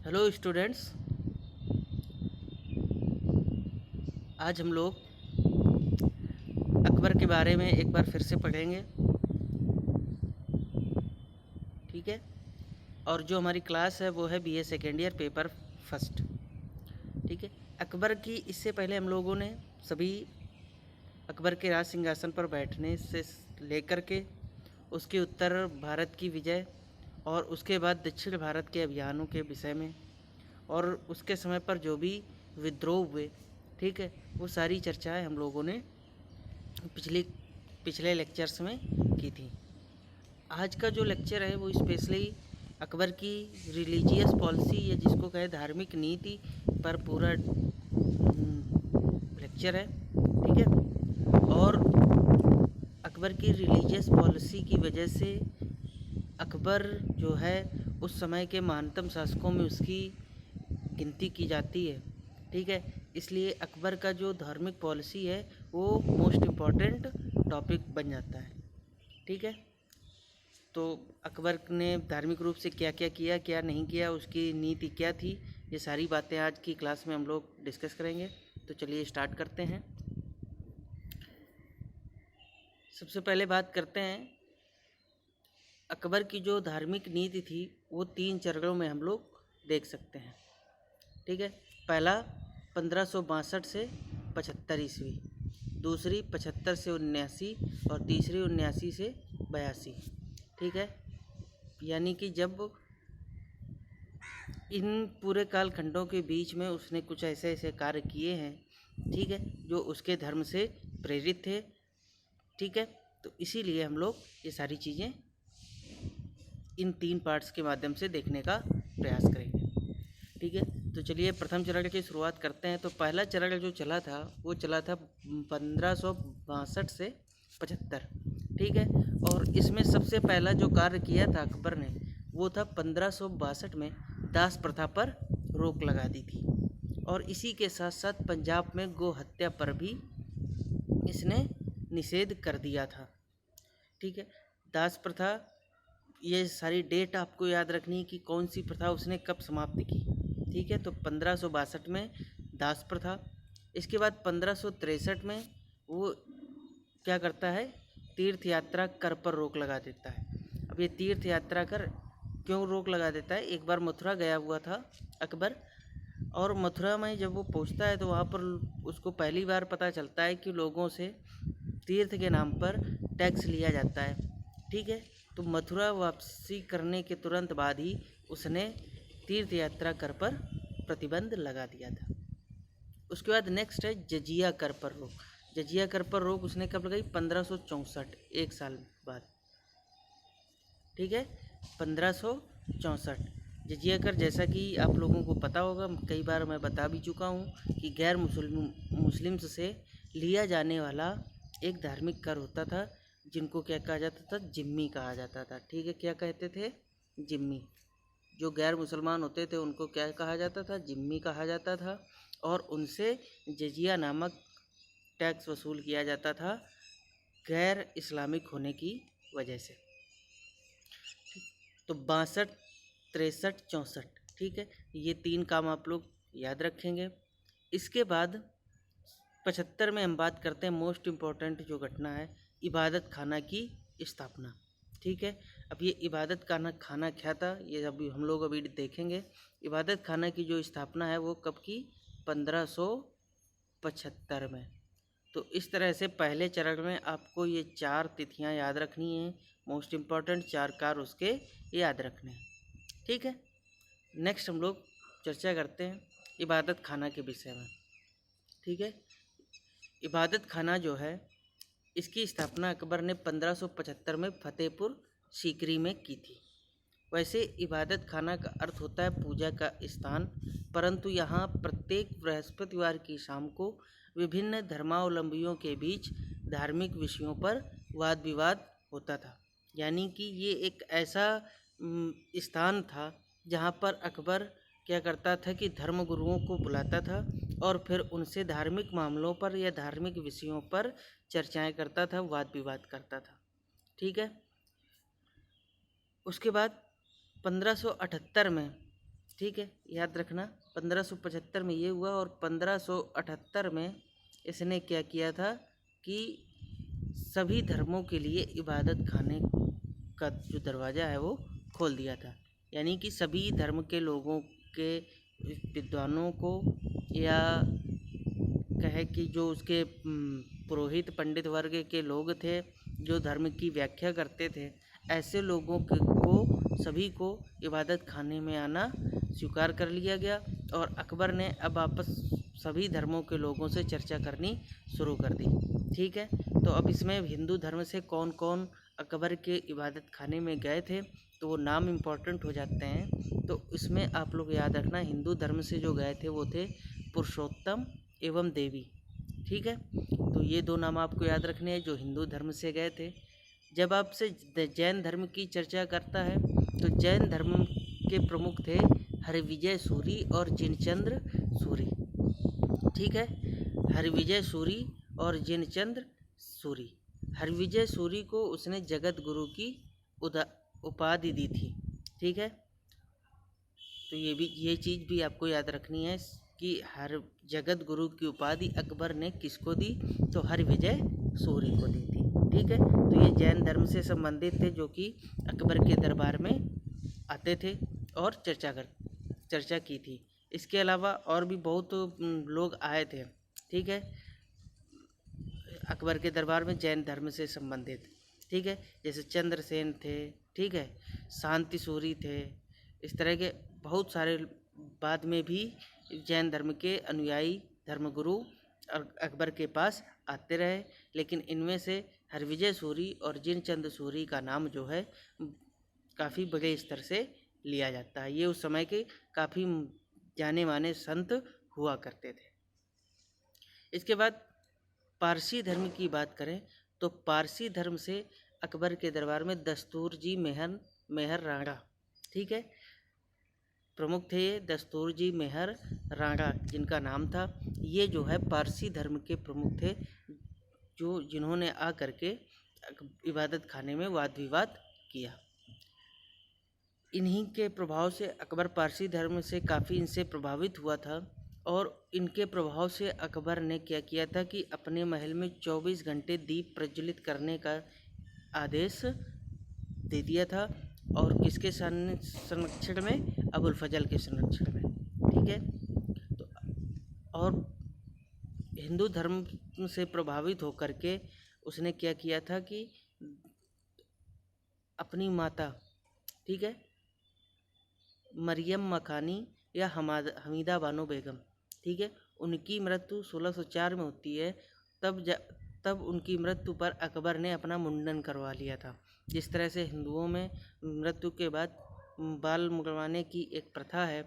Hello students. आज हम लोग अकबर के बारे में एक बार फिर से पढ़ेंगे। ठीक है। और जो हमारी क्लास है वो है BA second year paper first. ठीक है। अकबर की इससे पहले हम लोगों ने सभी अकबर के राज सिंहासन पर बैठने से लेकर के उसके उत्तर भारत की विजय और उसके बाद दक्षिण भारत के अभियानों के विषय में और उसके समय पर जो भी विद्रोह हुए, ठीक है, वो सारी चर्चाएं हम लोगों ने पिछले लेक्चर्स में की थी। आज का जो लेक्चर है वो स्पेशली अकबर की रिलीजियस पॉलिसी या जिसको कहे धार्मिक नीति पर पूरा लेक्चर है। ठीक है। और अकबर की रिलीजियस पॉलिसी की वजह से अकबर जो है उस समय के महानतम शासकों में उसकी गिनती की जाती है। ठीक है। इसलिए अकबर का जो धार्मिक पॉलिसी है वो मोस्ट इम्पॉर्टेंट टॉपिक बन जाता है। ठीक है। तो अकबर ने धार्मिक रूप से क्या क्या किया, क्या नहीं किया, उसकी नीति क्या थी, ये सारी बातें आज की क्लास में हम लोग डिस्कस करेंगे। तो चलिए स्टार्ट करते हैं। सबसे पहले बात करते हैं अकबर की जो धार्मिक नीति थी वो 3 चरणों में हम लोग देख सकते हैं। ठीक है। पहला 1562 से 75 ईस्वी, दूसरी 75 से 79 और तीसरी 79 से 82। ठीक है। यानी कि जब इन पूरे कालखंडों के बीच में उसने कुछ ऐसे ऐसे कार्य किए हैं, ठीक है, जो उसके धर्म से प्रेरित थे। ठीक है। तो इसीलिए हम लोग ये सारी चीज़ें इन 3 पार्ट्स के माध्यम से देखने का प्रयास करेंगे। ठीक है। तो चलिए प्रथम चरण की शुरुआत करते हैं। तो पहला चरण जो चला था वो चला था 1562 से 75। ठीक है। और इसमें सबसे पहला जो कार्य किया था अकबर ने वो था 1562 में दास प्रथा पर रोक लगा दी थी और इसी के साथ साथ पंजाब में गौ हत्या पर भी इसने निषेध कर दिया था। ठीक है। दास प्रथा, ये सारी डेट आपको याद रखनी है कि कौन सी प्रथा उसने कब समाप्त की। ठीक है। तो 1562 में दास प्रथा। इसके बाद 1563 में वो क्या करता है, तीर्थ यात्रा कर पर रोक लगा देता है। अब ये तीर्थ यात्रा कर क्यों रोक लगा देता है, एक बार मथुरा गया हुआ था अकबर और मथुरा में जब वो पहुंचता है तो वहाँ पर उसको पहली बार पता चलता है कि लोगों से तीर्थ के नाम पर टैक्स लिया जाता है। ठीक है। तो मथुरा वापसी करने के तुरंत बाद ही उसने तीर्थ यात्रा कर पर प्रतिबंध लगा दिया था। उसके बाद नेक्स्ट है जजिया कर पर रोक। जजिया कर पर रोक उसने कब लगाई, 1564, एक साल बाद। ठीक है। 1564 जजिया कर, जैसा कि आप लोगों को पता होगा, कई बार मैं बता भी चुका हूँ कि गैर मुस्लिम्स से लिया जाने वाला एक धार्मिक कर होता था जिनको क्या कहा जाता था, जिम्मी कहा जाता था। ठीक है। क्या कहते थे, जिम्मी। जो गैर मुसलमान होते थे उनको क्या कहा जाता था, जिम्मी कहा जाता था और उनसे जजिया नामक टैक्स वसूल किया जाता था गैर इस्लामिक होने की वजह से। तो 62, 63, 64। ठीक है। ये 3 काम आप लोग याद रखेंगे। इसके बाद 75 में हम बात करते हैं मोस्ट इम्पॉर्टेंट जो घटना है, इबादत खाना की स्थापना। ठीक है। अब ये इबादत खाना क्या था ये अभी हम लोग देखेंगे। इबादत खाना की जो स्थापना है वो कब की, 1575 में। तो इस तरह से पहले चरण में आपको ये 4 तिथियां याद रखनी हैं, मोस्ट इम्पॉर्टेंट 4 कार्य उसके याद रखने हैं। ठीक है। नेक्स्ट हम लोग चर्चा करते हैं इबादत खाना के विषय में। ठीक है। इबादत खाना जो है इसकी स्थापना अकबर ने 1575 में फतेहपुर सीकरी में की थी। वैसे इबादत खाना का अर्थ होता है पूजा का स्थान, परंतु यहाँ प्रत्येक बृहस्पतिवार की शाम को विभिन्न धर्मावलंबियों के बीच धार्मिक विषयों पर वाद विवाद होता था। यानी कि ये एक ऐसा स्थान था जहाँ पर अकबर क्या करता था कि धर्म गुरुओं को बुलाता था और फिर उनसे धार्मिक मामलों पर या धार्मिक विषयों पर चर्चाएं करता था, वाद विवाद करता था। ठीक है। उसके बाद 1578 में ठीक है, याद रखना 1575 में ये हुआ और 1578 में इसने क्या किया था कि सभी धर्मों के लिए इबादत खाने का जो दरवाज़ा है वो खोल दिया था। यानी कि सभी धर्म के लोगों के विद्वानों को या कहे कि जो उसके पुरोहित पंडित वर्ग के लोग थे जो धर्म की व्याख्या करते थे, ऐसे लोगों को सभी को इबादत खाने में आना स्वीकार कर लिया गया और अकबर ने अब वापस सभी धर्मों के लोगों से चर्चा करनी शुरू कर दी। ठीक है, तो अब इसमें हिंदू धर्म से कौन कौन अकबर के इबादत खाने में गए थे तो वो नाम इम्पोर्टेंट हो जाते हैं। तो इसमें आप लोग याद रखना, हिंदू धर्म से जो गए थे वो थे पुरुषोत्तम एवं देवी। ठीक है, तो ये दो नाम आपको याद रखने हैं जो हिंदू धर्म से गए थे। जब आपसे जैन धर्म की चर्चा करता है तो जैन धर्म के प्रमुख थे हरिविजय सूरी और जिनचंद्र सूरी। ठीक है, हरिविजय सूरी और जिनचंद्र सूरी। हरिविजय सूरी को उसने जगत गुरु की उपाधि दी थी। ठीक है, तो ये चीज़ भी आपको याद रखनी है कि हर जगत गुरु की उपाधि अकबर ने किसको दी, तो हरिविजय सूरी को दी थी। ठीक है, तो ये जैन धर्म से संबंधित थे जो कि अकबर के दरबार में आते थे और चर्चा की थी। इसके अलावा और भी बहुत लोग आए थे। ठीक है, अकबर के दरबार में जैन धर्म से संबंधित। ठीक है, जैसे चंद्रसेन थे, ठीक है, शांति सूरी थे, इस तरह के बहुत सारे बाद में भी जैन धर्म के अनुयायी धर्मगुरु अकबर के पास आते रहे। लेकिन इनमें से हरविजय सूरी और जिनचंद सूरी का नाम जो है काफ़ी बड़े स्तर से लिया जाता है। ये उस समय के काफ़ी जाने माने संत हुआ करते थे। इसके बाद पारसी धर्म की बात करें तो पारसी धर्म से अकबर के दरबार में दस्तूरजी मेहर राणा, ठीक है, प्रमुख थे ये दस्तूरजी मेहर राणा जिनका नाम था। ये जो है पारसी धर्म के प्रमुख थे जिन्होंने आ करके इबादत खाने में वाद विवाद किया। इन्हीं के प्रभाव से अकबर पारसी धर्म से काफ़ी इनसे प्रभावित हुआ था और इनके प्रभाव से अकबर ने क्या किया था कि अपने महल में 24 घंटे दीप प्रज्वलित करने का आदेश दे दिया था। और किसके संरक्षण में? अबुल फजल के संरक्षण में। ठीक है, तो और हिंदू धर्म से प्रभावित होकर के उसने क्या किया था कि अपनी माता, ठीक है, मरियम मखानी या हमीदा बानो बेगम, ठीक है, उनकी मृत्यु 1604 में होती है। तब उनकी मृत्यु पर अकबर ने अपना मुंडन करवा लिया था। जिस तरह से हिंदुओं में मृत्यु के बाद बाल मुड़वाने की एक प्रथा है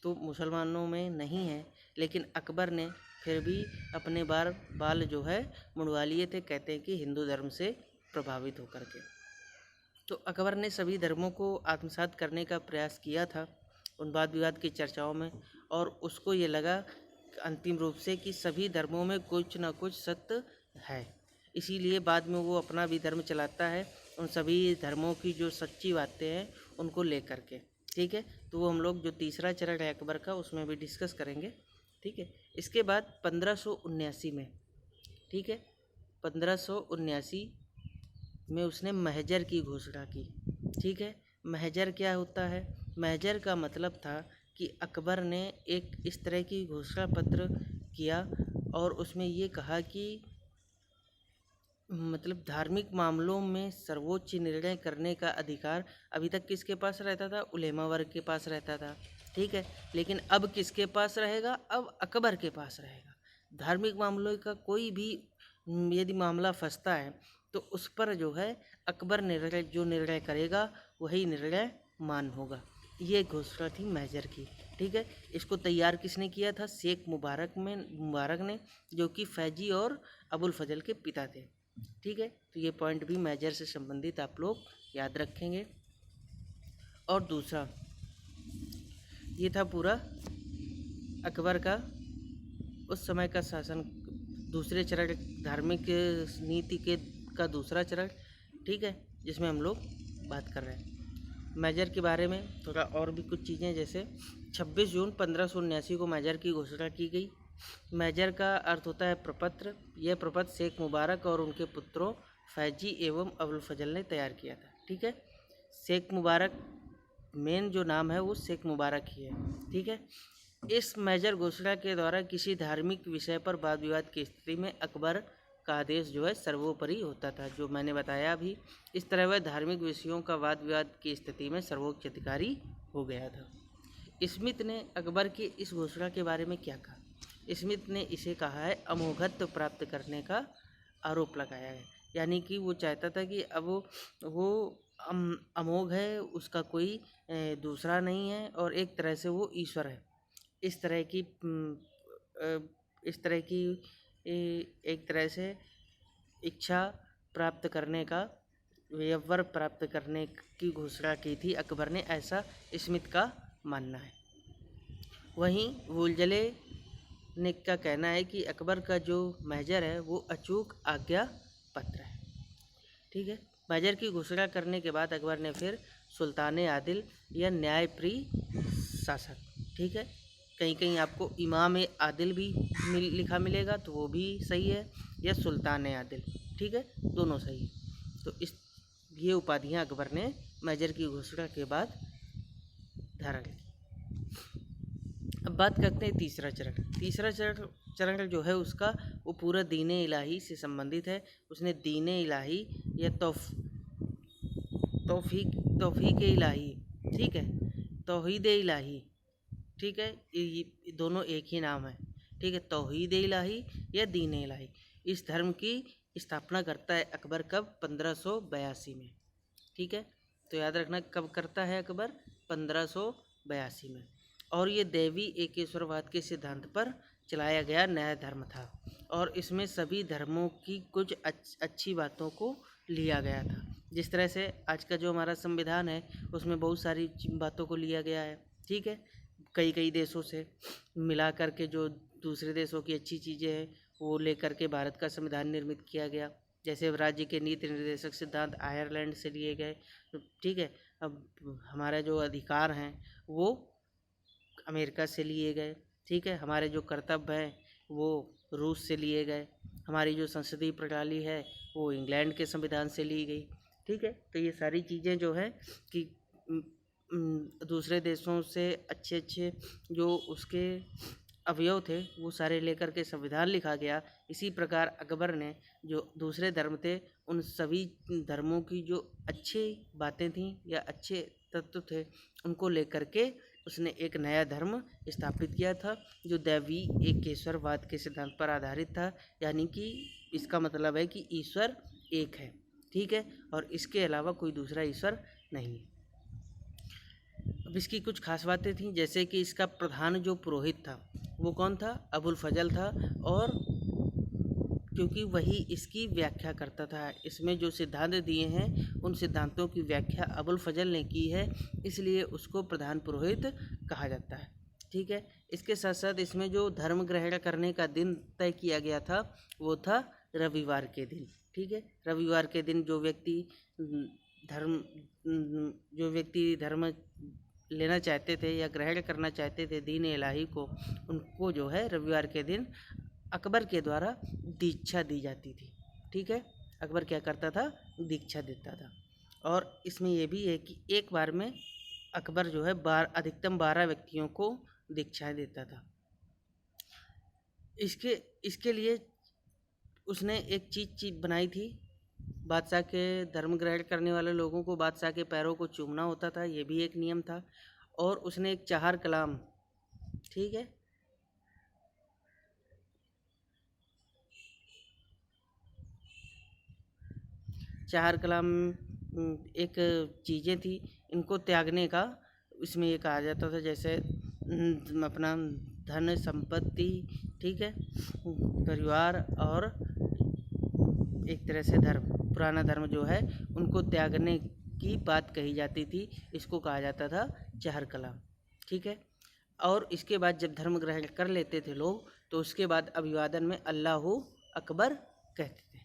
तो मुसलमानों में नहीं है, लेकिन अकबर ने फिर भी अपने बाल जो है मुड़वा लिए थे, कहते हैं कि हिंदू धर्म से प्रभावित होकर के। तो अकबर ने सभी धर्मों को आत्मसात करने का प्रयास किया था उन वाद विवाद की चर्चाओं में, और उसको ये लगा अंतिम रूप से कि सभी धर्मों में कुछ ना कुछ सत्य है। इसीलिए बाद में वो अपना भी धर्म चलाता है उन सभी धर्मों की जो सच्ची बातें हैं उनको लेकर के। ठीक है, तो वो हम लोग जो तीसरा चरण है अकबर का उसमें भी डिस्कस करेंगे। ठीक है, इसके बाद 1579 में, ठीक है, 1579 में उसने महजर की घोषणा की। ठीक है, महजर क्या होता है? महजर का मतलब था कि अकबर ने एक इस तरह की घोषणा पत्र किया और उसमें ये कहा कि मतलब धार्मिक मामलों में सर्वोच्च निर्णय करने का अधिकार अभी तक किसके पास रहता था? उलेमा वर्ग के पास रहता था। ठीक है, लेकिन अब किसके पास रहेगा? अब अकबर के पास रहेगा। धार्मिक मामलों का कोई भी यदि मामला फंसता है तो उस पर जो है अकबर जो निर्णय करेगा वही निर्णय मान होगा। ये घोषणा थी महजर की। ठीक है, इसको तैयार किसने किया था? शेख मुबारक ने, जो कि फैजी और अबुल फजल के पिता थे। ठीक है, तो ये पॉइंट भी महजर से संबंधित आप लोग याद रखेंगे। और दूसरा ये था पूरा अकबर का उस समय का शासन, दूसरे चरण धार्मिक नीति का दूसरा चरण। ठीक है, जिसमें हम लोग बात कर रहे हैं। मेजर के बारे में थोड़ा और भी कुछ चीज़ें, जैसे 26 जून 1579 को मेजर की घोषणा की गई। मेजर का अर्थ होता है प्रपत्र। यह प्रपत्र शेख मुबारक और उनके पुत्रों फैजी एवं अबुल फजल ने तैयार किया था। ठीक है, शेख मुबारक मेन जो नाम है वो शेख मुबारक ही है। ठीक है, इस मेजर घोषणा के द्वारा किसी धार्मिक विषय पर वाद विवाद की स्थिति में अकबर का आदेश जो है सर्वोपरि होता था, जो मैंने बताया अभी। इस तरह वह धार्मिक विषयों का वाद विवाद की स्थिति में सर्वोच्च अधिकारी हो गया था। स्मिथ ने अकबर की इस घोषणा के बारे में क्या कहा? स्मिथ ने इसे कहा है अमोघत्व प्राप्त करने का आरोप लगाया है, यानी कि वो चाहता था कि अब वो अमोघ है, उसका कोई दूसरा नहीं है और एक तरह से वो ईश्वर है। इस तरह की एक तरह से इच्छा प्राप्त करने का, वर प्राप्त करने की घोषणा की थी अकबर ने, ऐसा स्मिथ का मानना है। वहीं वुलजले ने का कहना है कि अकबर का जो मेजर है वो अचूक आज्ञा पत्र है। ठीक है, मेजर की घोषणा करने के बाद अकबर ने फिर सुल्तान आदिल या न्यायप्रिय शासक, ठीक है, कहीं कहीं आपको इमाम आदिल भी लिखा मिलेगा तो वो भी सही है, या सुल्तान आदिल, ठीक है, दोनों सही है। तो ये उपाधियां अकबर ने मेजर की घोषणा के बाद धारण की। अब बात करते हैं तीसरा चरण। तीसरा चरण जो है उसका, वो पूरा दीन इलाही से संबंधित है। उसने दीन इलाही या तौफीक इलाही, ठीक है, तौहीद इलाही, ठीक है, ये दोनों एक ही नाम है। ठीक है, तौहीद इलाही या दीन इलाही, इस धर्म की स्थापना करता है अकबर कब? 1582 में। ठीक है, तो याद रखना कब करता है अकबर? 1582 में। और ये दैवी एकेश्वरवाद के सिद्धांत पर चलाया गया नया धर्म था, और इसमें सभी धर्मों की कुछ अच्छी बातों को लिया गया था। जिस तरह से आज का जो हमारा संविधान है उसमें बहुत सारी बातों को लिया गया है। ठीक है, कई देशों से मिला करके जो दूसरे देशों की अच्छी चीज़ें हैं वो लेकर के भारत का संविधान निर्मित किया गया। जैसे राज्य के नीति निर्देशक सिद्धांत आयरलैंड से लिए गए। ठीक है, अब हमारे जो अधिकार हैं वो अमेरिका से लिए गए। ठीक है, हमारे जो कर्तव्य हैं वो रूस से लिए गए। हमारी जो संसदीय प्रणाली है वो इंग्लैंड के संविधान से ली गई। ठीक है, तो ये सारी चीज़ें जो है कि दूसरे देशों से अच्छे जो उसके अवयव थे वो सारे लेकर के संविधान लिखा गया। इसी प्रकार अकबर ने जो दूसरे धर्म थे उन सभी धर्मों की जो अच्छी बातें थीं या अच्छे तत्व थे उनको लेकर के उसने एक नया धर्म स्थापित किया था जो दैवी एकेश्वरवाद के सिद्धांत पर आधारित था, यानी कि इसका मतलब है कि ईश्वर एक है। ठीक है, और इसके अलावा कोई दूसरा ईश्वर नहीं है। अब इसकी कुछ खास बातें थीं, जैसे कि इसका प्रधान जो पुरोहित था वो कौन था? अबुल फजल था, और क्योंकि वही इसकी व्याख्या करता था, इसमें जो सिद्धांत दिए हैं उन सिद्धांतों की व्याख्या अबुल फजल ने की है, इसलिए उसको प्रधान पुरोहित कहा जाता है। ठीक है, इसके साथ साथ इसमें जो धर्म ग्रहण करने का दिन तय किया गया था वो था रविवार के दिन। ठीक है, रविवार के दिन जो व्यक्ति धर्म लेना चाहते थे या ग्रहण करना चाहते थे दीन इलाही को, उनको जो है रविवार के दिन अकबर के द्वारा दीक्षा दी जाती थी। ठीक है, अकबर क्या करता था? दीक्षा देता था। और इसमें यह भी है कि एक बार में अकबर जो है अधिकतम 12 व्यक्तियों को दीक्षाएं देता था। इसके लिए उसने एक चीज़ बनाई थी, बादशाह के धर्म ग्रहण करने वाले लोगों को बादशाह के पैरों को चूमना होता था, ये भी एक नियम था। और उसने एक चाहर कलाम, ठीक है, चाहर कलाम एक चीज़ें थी, इनको त्यागने का इसमें ये कहा जाता था, जैसे अपना धन संपत्ति, ठीक है, परिवार और एक तरह से धर्म, पुराना धर्म जो है उनको त्यागने की बात कही जाती थी। इसको कहा जाता था चाहर कलाम। ठीक है, और इसके बाद जब धर्म ग्रहण कर लेते थे लोग तो उसके बाद अभिवादन में अल्लाहू अकबर कहते थे।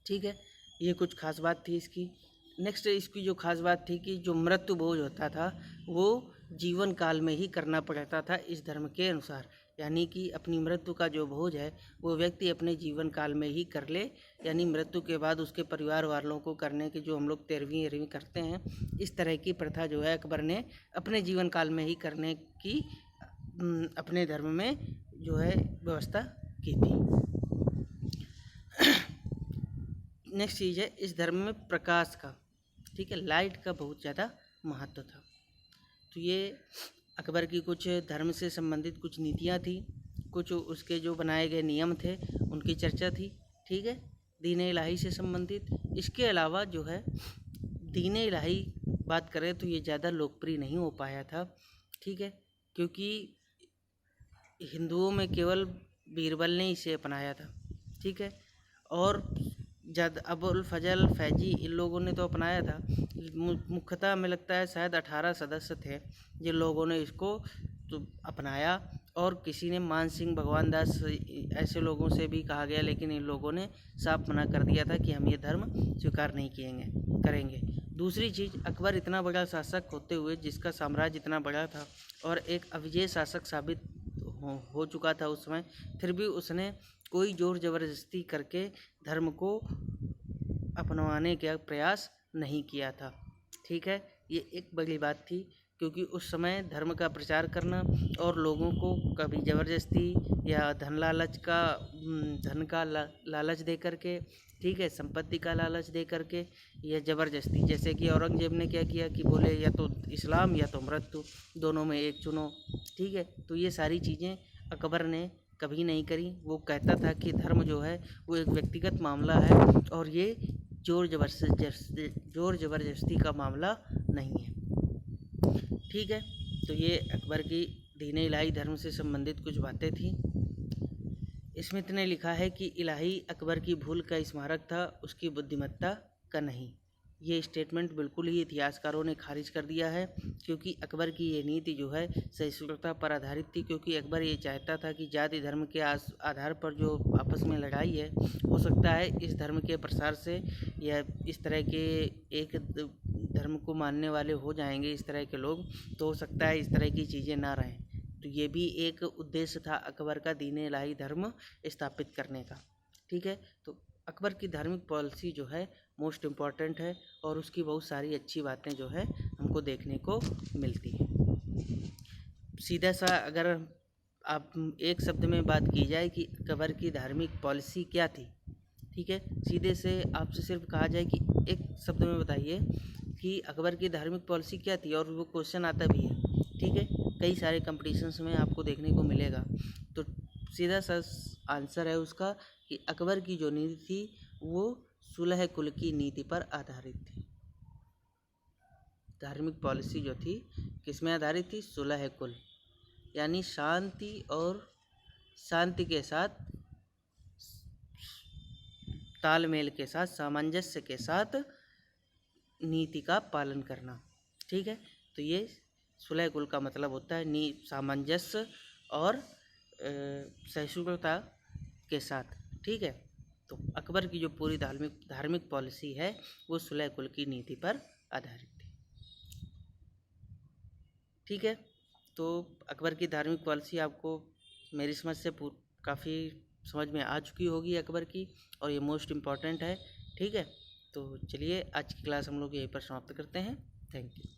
ठीक है, ये कुछ खास बात थी इसकी। नेक्स्ट इसकी जो खास बात थी कि जो मृत्यु भोज होता था वो जीवन काल में ही करना पड़ता था इस धर्म के अनुसार, यानी कि अपनी मृत्यु का जो भोज है वो व्यक्ति अपने जीवन काल में ही कर ले, यानी मृत्यु के बाद उसके परिवार वालों को करने की जो हम लोग 13वीं करते हैं, इस तरह की प्रथा जो है अकबर ने अपने जीवन काल में ही करने की अपने धर्म में जो है व्यवस्था की थी। नेक्स्ट चीज़ है इस धर्म में प्रकाश का, ठीक है, लाइट का बहुत ज़्यादा महत्व था। तो ये अकबर की कुछ धर्म से संबंधित कुछ नीतियाँ थी, कुछ उसके जो बनाए गए नियम थे उनकी चर्चा थी, ठीक है, दीन इलाही से संबंधित। इसके अलावा जो है दीन इलाही बात करें तो ये ज़्यादा लोकप्रिय नहीं हो पाया था, ठीक है, क्योंकि हिंदुओं में केवल बीरबल ने इसे अपनाया था, ठीक है, और जद अबुल फजल फैजी इन लोगों ने तो अपनाया था। मुख्यतः हमें लगता है शायद 18 सदस्य थे जिन लोगों ने इसको तो अपनाया, और किसी ने मान सिंह भगवान दास ऐसे लोगों से भी कहा गया, लेकिन इन लोगों ने साफ मना कर दिया था कि हम ये धर्म स्वीकार नहीं करेंगे। दूसरी चीज़, अकबर इतना बड़ा शासक होते हुए जिसका साम्राज्य इतना बड़ा था और एक अविजय शासक साबित हो चुका था उस समय, फिर भी उसने कोई जोर ज़बरदस्ती करके धर्म को अपनाने का प्रयास नहीं किया था, ठीक है। ये एक बड़ी बात थी, क्योंकि उस समय धर्म का प्रचार करना और लोगों को कभी ज़बरदस्ती या धन का लालच दे करके, ठीक है, संपत्ति का लालच दे करके या ज़बरदस्ती, जैसे कि औरंगजेब ने क्या किया कि बोले या तो इस्लाम या तो मृत्यु, दोनों में एक चुनो, ठीक है। तो ये सारी चीज़ें अकबर ने कभी नहीं करी। वो कहता था कि धर्म जो है वो एक व्यक्तिगत मामला है और ये जोर ज़बरदस्ती का मामला नहीं है, ठीक है। तो ये अकबर की दीन इलाही धर्म से संबंधित कुछ बातें थी। स्मिथ ने लिखा है कि इलाही अकबर की भूल का स्मारक था, उसकी बुद्धिमत्ता का नहीं। ये स्टेटमेंट बिल्कुल ही इतिहासकारों ने खारिज कर दिया है, क्योंकि अकबर की ये नीति जो है सहिष्णुता पर आधारित थी, क्योंकि अकबर ये चाहता था कि जाति धर्म के आधार पर जो आपस में लड़ाई है, हो सकता है इस धर्म के प्रसार से या इस तरह के एक धर्म को मानने वाले हो जाएंगे इस तरह के लोग, तो हो सकता है इस तरह की चीज़ें ना रहें। तो ये भी एक उद्देश्य था अकबर का दीन इलाही धर्म स्थापित करने का, ठीक है। तो अकबर की धार्मिक पॉलिसी जो है मोस्ट इम्पॉर्टेंट है और उसकी बहुत सारी अच्छी बातें जो है हमको देखने को मिलती है। सीधा सा अगर आप एक शब्द में बात की जाए कि अकबर की धार्मिक पॉलिसी क्या थी, ठीक है, सीधे से आपसे सिर्फ कहा जाए कि एक शब्द में बताइए कि अकबर की धार्मिक पॉलिसी क्या थी, और वो क्वेश्चन आता भी है, ठीक है, कई सारे कंपटीशंस में आपको देखने को मिलेगा। तो सीधा सा आंसर है उसका कि अकबर की जो नीति थी वो सुलह कुल की नीति पर आधारित थी। धार्मिक पॉलिसी जो थी किस में आधारित थी? सुलह कुल, यानी शांति के साथ, तालमेल के साथ, सामंजस्य के साथ नीति का पालन करना, ठीक है। तो ये सुलह कुल का मतलब होता है सामंजस्य और सहिष्णुता के साथ, ठीक है। तो अकबर की जो पूरी धार्मिक पॉलिसी है वो सुलह कुल की नीति पर आधारित थी, ठीक है। तो अकबर की धार्मिक पॉलिसी आपको मेरी समझ से काफ़ी समझ में आ चुकी होगी अकबर की, और ये मोस्ट इम्पॉर्टेंट है, ठीक है। तो चलिए आज की क्लास हम लोग यहीं पर समाप्त करते हैं। Thank you.